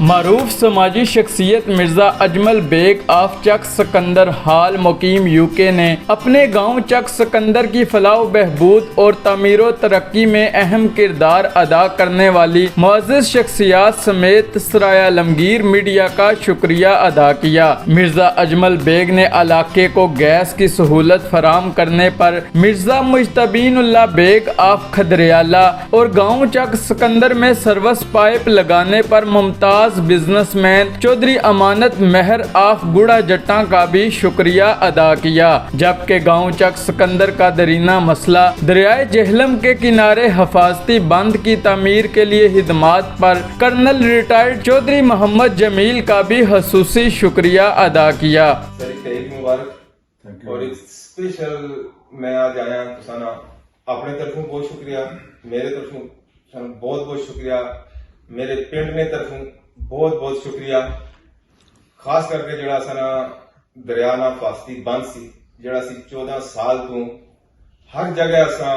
معروف سماجی شخصیت مرزا اجمل بیگ آف چک سکندر حال مقیم UK نے اپنے گاؤں چک سکندر کی فلاح و بہبود اور تعمیر و ترقی میں اہم کردار ادا کرنے والی معزز شخصیات سمیت سرایہ عالمگیر میڈیا کا شکریہ ادا کیا۔ مرزا اجمل بیگ نے علاقے کو گیس کی سہولت فراہم کرنے پر مرزا مجتبین اللہ بیگ آف کھدریالہ اور گاؤں چک سکندر میں سروس پائپ لگانے پر ممتاز بزنس مین چودھری امانت مہر آف گوڑا جٹاں کا بھی شکریہ ادا کیا، جبکہ گاؤں چک سکندر کا درینہ مسئلہ دریائے جہلم کے کنارے حفاظتی بند کی تعمیر کے لیے خدمات پر کرنل ریٹائرڈ چودھری محمد جمیل کا بھی خصوصی شکریہ ادا کیا۔ اور ایک اسپیشل میں آج آیا کسانا اپنے طرفوں بہت شکریہ، میرے طرفوں بہت بہت شکریہ، میرے پنڈ نے طرفوں بہت بہت شکریہ، خاص کر کے جڑا سنا دریا نا فاستی بند سی جڑا سی 14 سال تو ہر جگہ اساں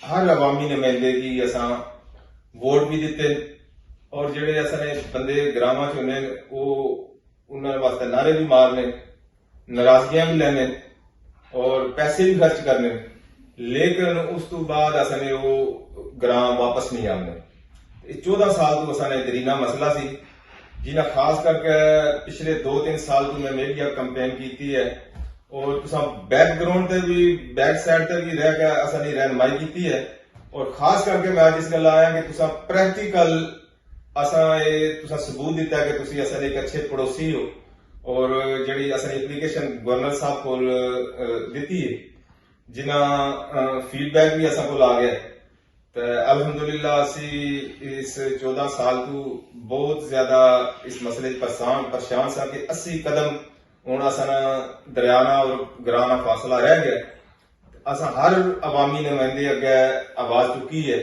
ہر عوامی نمائندے کی اساں ووٹ بھی دیتے اور جڑے اساں نے بندے گراماں چ ہونے وہ انہاں واسطے نعرے بھی مارنے، ناراضگیاں بھی لینے اور پیسے بھی خرچ کرنے، لیکن اس تو بعد اساں نے وہ گرام واپس نہیں آنے۔ 14 سال تو اساں نے درینہ مسئلہ سی جنہاں خاص کر کے پچھلے 2-3 سال تو میں میڈیا کمپین کیتی ہے اور تساں بیک گراؤنڈ تے بھی بیک سائڈ تے بھی رہ کے اساں نے رہنمائی کیتی ہے اور خاص کر کے میں آج اس گل آیا کہ تساں پریکٹیکل اساں تساں ثبوت دیتا ہے کہ تسی اساں ایک اچھے پڑوسی ہو اور جڑی اساں اپلیکیشن گورنر صاحب کو دیتی ہے جنہاں فیڈ بیک بھی اساں کو آ گیا ہے۔ الحمدللہ اسی اس 14 سال تو بہت زیادہ اس مسئلے پریشان سا کہ 80 قدم ہوں اساں دریانہ اور گرانا فاصلہ رہ گیا، اساں ہر عوامی نمائندے اگے آواز چکی ہے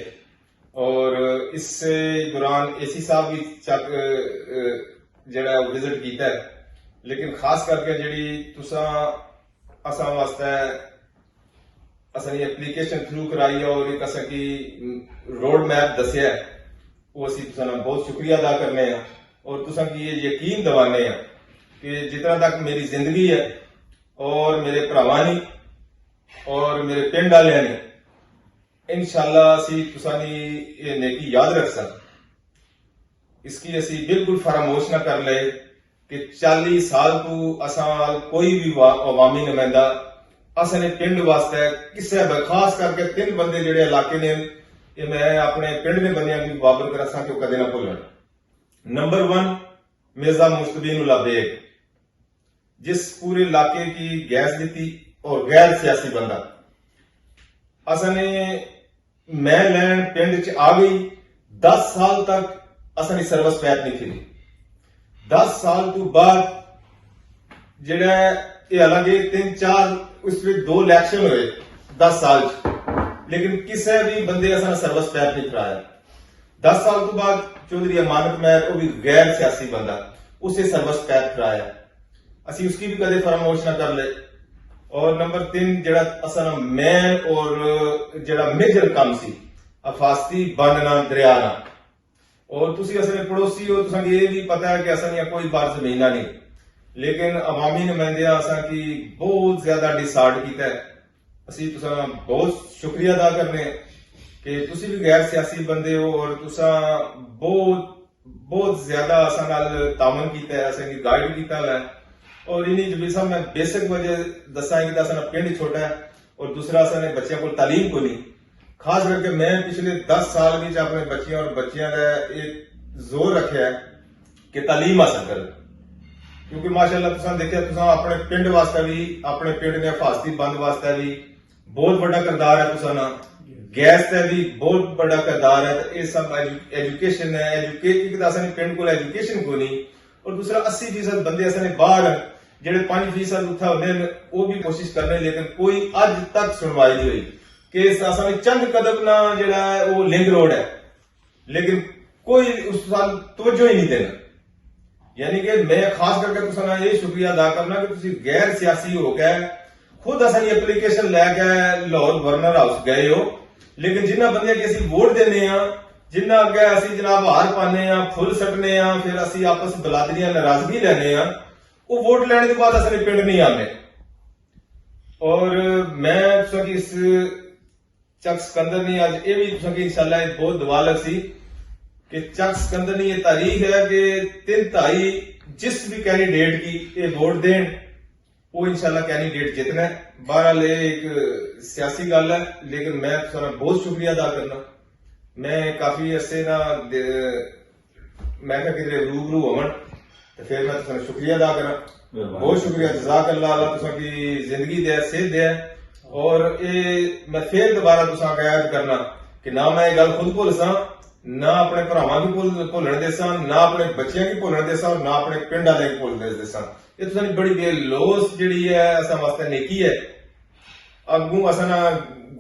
اور اس سے دوران AC صاحب بھی چک جڑا وزٹ کیتا ہے، لیکن خاص کر کے جڑی تساں اساں واسطے اساں اپلیکیشن تھرو کرائی ہے اور ایک اساں کی روڈ میپ دسیا ہے وہ اسی تساں بہت شکریہ ادا کرنے ہیں اور تساں کی یہ یقین دوانے ہیں کہ جتنا تک میری زندگی ہے اور میرے پراوانی اور میرے پنڈ والے نے انشاءاللہ اسی تساں یہ نیکی یاد رکھ سکتے، اس کی اسی بالکل فراموش نہ کر لے کہ 40 سال تو اساں کوئی بھی عوامی نمائندہ اساں نے پنڈ واسطے کسے خاص کر کے 3 بندے جڑے علاقے نے یہ میں اپنے پنڈ میں بندیاں کی بابر کر سا کہ وہ کدے نہ بھولن۔ نمبر 1 مرزا مجتبین اللہ بیگ، جس پورے علاقے کی گیس دیتی اور غیر سیاسی بندہ اساں نے میں لین پنڈ چ آ گئی 10 سال تک اساں نے سروس پیپ نہیں کھلی، 10 سال تو بعد جڑا یہ الگ 3-4 اس میں 2 الیکشن ہوئے 10 سال لیکن کسے بھی بندے اساں سروس پیپ نہیں کرایا۔ 10 سال تو بعد چودھری امانت مہر وہ بھی غیر سیاسی بندہ اسے سروس پیپ کرایا، اسی اس کی بھی کدے فراموش نہ کر لے۔ اور نمبر 3 جڑا اساں مین اور جڑا میجر کام سی حفاظتی بننا دریانا اور تسی اساں پڑوسی ہو تساں یہ بھی پتہ ہے کہ اساں کوئی بار زمینہ نہیں، لیکن عوامی نمائندے اساں کی بہت زیادہ ڈیسارڈ کیتا ہے، اسی تساں بہت شکریہ ادا کرنے کہ تسی بھی غیر سیاسی بندے ہو اور تساں بہت زیادہ اساں نال تعاون کیتا ہے، اساں کی گائیڈ کیتا ہے اور انہی جو بھی صاحب میں بیسک وجہ دساں کہ اساں پنڈ چھوٹا ہے اور دوسرا اساں نے بچیاں کو تعلیم کو نہیں، خاص کر کے میں پچھلے 10 سال بھی اپنے بچیاں اور بچیاں کا ایک زور رکھا ہے کہ تعلیم حاصل کریں، کیونکہ ماشاءاللہ تساں دیکھیا تساں اپنے پنڈ واسطے بھی اپنے پنڈ میں حفاظتی بند واسطے بھی بہت بڑا کردار ہے، تساں گیس تے بھی بہت بڑا کردار ہے، یہ سب ایجوکیشن ہے، ایجوکیٹ اساں پنڈ کو ایجوکیشن کو نہیں اور دوسرا 80% بندے اساں باہر جڑے 5% اتھا ہوندے وہ بھی کوشش کرنے لیکن کوئی اج تک سنوائی نہیں ہوئی کہ اساں چند قدم نہ جڑا ہے وہ لنک روڈ ہے لیکن کوئی اس سال توجہ ہی نہیں دینا۔ یعنی کہ میں خاص کر کے تساں یہ شکریہ ادا کرنا کہ تسی غیر سیاسی ہو کے خود اساں اپلیکیشن لے کے لاہور گورنر ہاؤس گئے ہو، لیکن جنہ بندے کی اسی ووٹ دینے ہاں ਜਿੰਨਾ ਅੱਗੇ ਅਸੀਂ ਜਨਾਬ ਹਾਰ ਪਾਣੇ ਆ, ਫੁੱਲ ਸੱਟਨੇ ਆ, ਫਿਰ ਅਸੀਂ ਆਪਸ ਬਲਾਦਰੀਆਂ ਨਾਰਾਜ਼ਗੀ ਲੈਣੇ ਆ, ਉਹ ਵੋਟ ਲੈਣ ਤੋਂ ਬਾਅਦ ਅਸੀਂ ਪਿੰਡ ਨਹੀਂ ਆਉਂਦੇ। ਔਰ ਮੈਂ ਤੁਸੀਂ ਇਸ ਚੱਕ ਸਿਕੰਦਰ ਨੇ ਅੱਜ ਇਹ ਵੀ ਤੁਸੀਂ ਇਨਸ਼ਾਅੱਲਾ ਇਹ ਬਹੁਤ ਦੁਆ ਲੱਗ ਸੀ کہ چک سکندر نے یہ تاریخ ہے کہ 3/2 جس بھی کینڈیڈیٹ کی یہ ووٹ دیں وہ انشاءاللہ کینڈیڈیٹ جتنا ہے۔ بہرحال ایک سیاسی گل ہے، لیکن میں تھوڑا بہت شکریہ ادا کرنا، میں کافی عرصے نہ میں کہ روبرو ہون تو پھر میں تھوڑا شکریہ ادا کرنا، بہت شکریہ، جزاک اللہ، اللہ تساں کی زندگی دے، صحت دے، اور میں پھر دوبارہ تساں کا یاد کرنا کہ نہ میں یہ گل خود بھول سا، نہ اپنے بھراواں کی بھولن دے سا، نہ اپنے بچیاں کی بھولن دے سا، نہ اپنے پنڈ والے کی بھولن دے سا۔ یہ تو بڑی بے لوس جڑی ہے اساں واسطے نیکی ہے، اگوں اساں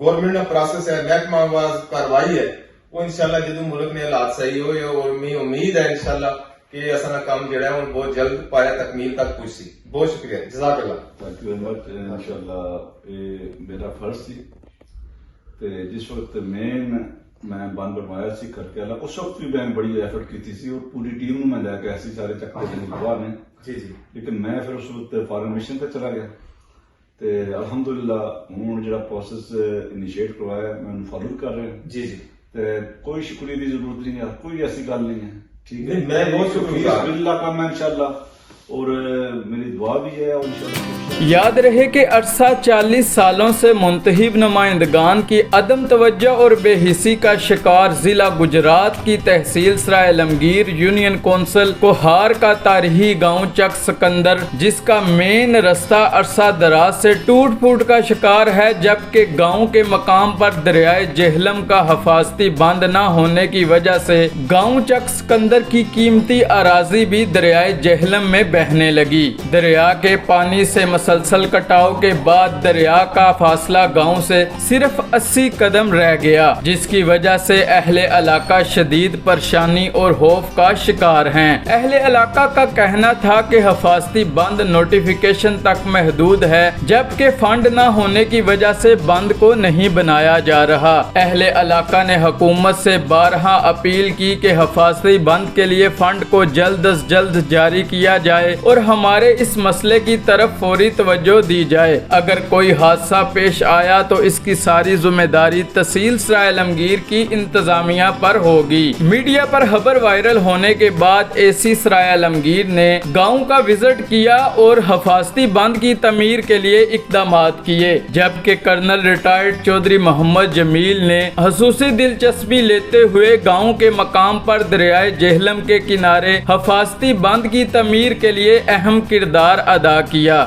گورنمنٹ کا پروسیس ہے، محکمہ واز کاروائی ہے، وہ انشاءاللہ جدوں ملک نے حالات صحیح ہوئے اور میں امید ہے انشاءاللہ کہ اساں کام جڑا ہے بہت جلد پایا تکمیل تک پہنچی۔ بہت شکریہ، جزاک اللہ۔ Thank you very much. انشاءاللہ یہ میرا فرض سی تے جس وقت میں بند بنوایا سی کر کے اللہ، اس وقت بھی میں بڑی ایفرٹ کی سی اور پوری ٹیم میں لے کے ایسی سارے چکتے دن باہر نے، لیکن میں پھر اس وقت فارن مشن پہ چلا گیا تے الحمدللہ ہوں جڑا پروسیس انیشیٹ کروایا میں انہوں فالو کر رہے ہیں۔ جی جی، تے کوئی شکریہ دی ضرورت نہیں ہے، کوئی ایسی گل نہیں ہے، ٹھیک ہے، میں بہت شکریہ اللہ کا میں انشاءاللہ، اور میری دعا بھی ہے اور انشاءاللہ۔ یاد رہے کہ عرصہ 40 سالوں سے منتخب نمائندگان کی عدم توجہ اور بے حسی کا شکار ضلع گجرات کی تحصیل سرائے عالمگیر یونین کونسل کوہار کا تاریخی گاؤں چک سکندر، جس کا مین رستہ عرصہ دراز سے ٹوٹ پھوٹ کا شکار ہے، جبکہ گاؤں کے مقام پر دریائے جہلم کا حفاظتی بند نہ ہونے کی وجہ سے گاؤں چک سکندر کی قیمتی اراضی بھی دریائے جہلم میں بہنے لگی۔ دریا کے پانی سے مسلسل کٹاؤ کے بعد دریا کا فاصلہ گاؤں سے صرف 80 قدم رہ گیا، جس کی وجہ سے اہل علاقہ شدید پریشانی اور خوف کا شکار ہیں۔ اہل علاقہ کا کہنا تھا کہ حفاظتی بند نوٹیفیکیشن تک محدود ہے، جبکہ فنڈ نہ ہونے کی وجہ سے بند کو نہیں بنایا جا رہا۔ اہل علاقہ نے حکومت سے بارہا اپیل کی کہ حفاظتی بند کے لیے فنڈ کو جلد از جلد جاری کیا جائے اور ہمارے اس مسئلے کی طرف فوری توجہ دی جائے۔ اگر کوئی حادثہ پیش آیا تو اس کی ساری ذمہ داری تحصیل سرائے عالمگیر کی انتظامیہ پر ہوگی۔ میڈیا پر خبر وائرل ہونے کے بعد اے سی سرائے عالمگیر نے گاؤں کا وزٹ کیا اور حفاظتی بند کی تعمیر کے لیے اقدامات کیے، جبکہ کرنل ریٹائرڈ چودھری محمد جمیل نے خصوصی دلچسپی لیتے ہوئے گاؤں کے مقام پر دریائے جہلم کے کنارے حفاظتی بند کی تعمیر کے لیے اہم کردار ادا کیا۔